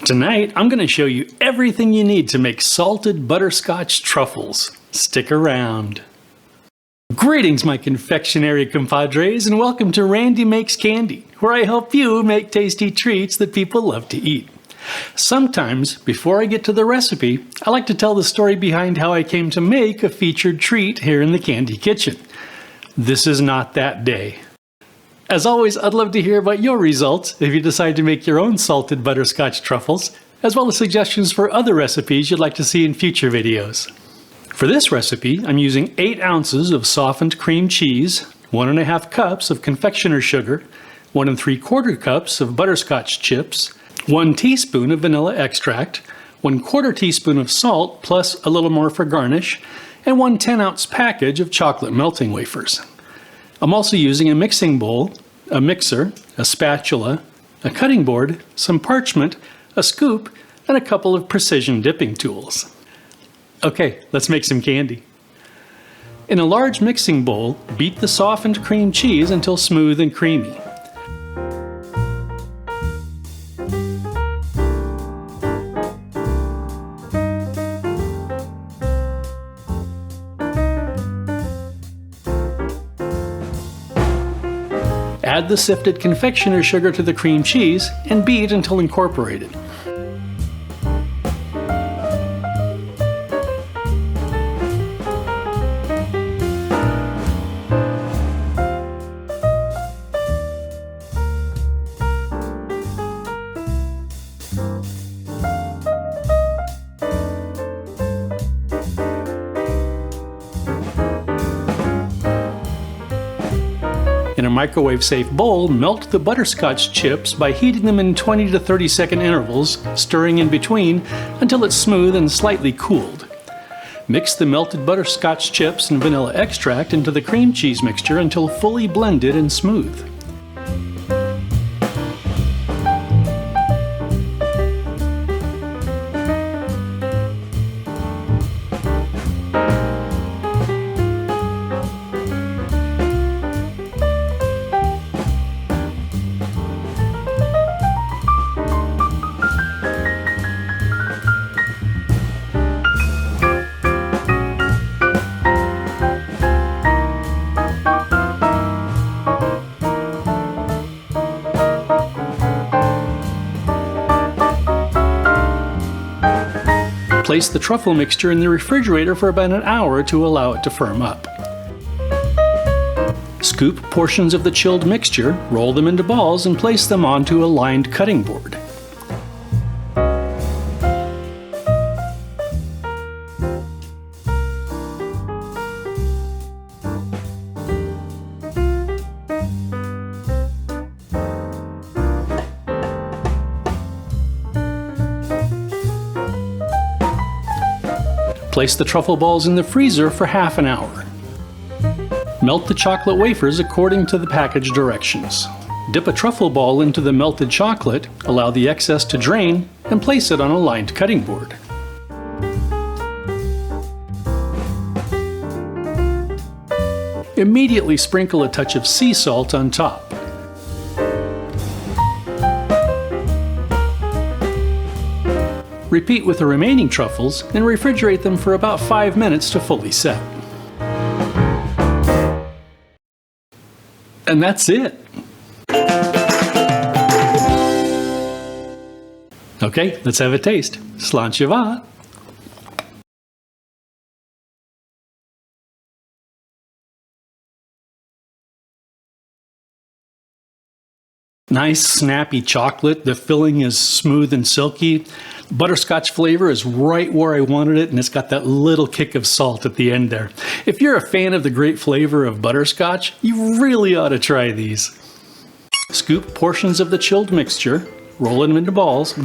Tonight, I'm going to show you everything you need to make salted butterscotch truffles. Stick around. Greetings, my confectionery compadres, and welcome to Randy Makes Candy, where I help you make tasty treats that people love to eat. Sometimes, before I get to the recipe, I like to tell the story behind how I came to make a featured treat here in the Candy Kitchen. This is not that day. As always, I'd love to hear about your results if you decide to make your own salted butterscotch truffles, as well as suggestions for other recipes you'd like to see in future videos. For this recipe, I'm using 8 ounces of softened cream cheese, 1½ cups of confectioner sugar, 1 3/4 cups of butterscotch chips, 1 teaspoon of vanilla extract, 1/4 teaspoon of salt plus a little more for garnish, and 1 10-ounce package of chocolate melting wafers. I'm also using a mixing bowl, a mixer, a spatula, a cutting board, some parchment, a scoop, and a couple of precision dipping tools. Okay, let's make some candy. In a large mixing bowl, beat the softened cream cheese until smooth and creamy. Add the sifted confectioner sugar to the cream cheese and beat until incorporated. In a microwave-safe bowl, melt the butterscotch chips by heating them in 20 to 30-second intervals, stirring in between until it's smooth and slightly cooled. Mix the melted butterscotch chips and vanilla extract into the cream cheese mixture until fully blended and smooth. Place the truffle mixture in the refrigerator for about an hour to allow it to firm up. Scoop portions of the chilled mixture, roll them into balls, and place them onto a lined cutting board. Place the truffle balls in the freezer for half an hour. Melt the chocolate wafers according to the package directions. Dip a truffle ball into the melted chocolate, allow the excess to drain, and place it on a lined cutting board. Immediately sprinkle a touch of sea salt on top. Repeat with the remaining truffles and refrigerate them for about 5 minutes to fully set. And that's it. Okay, let's have a taste. Sláinte mhath. Nice snappy chocolate, the filling is smooth and silky. Butterscotch flavor is right where I wanted it, and it's got that little kick of salt at the end there. If you're a fan of the great flavor of butterscotch, you really ought to try these. Scoop portions of the chilled mixture, roll them into balls,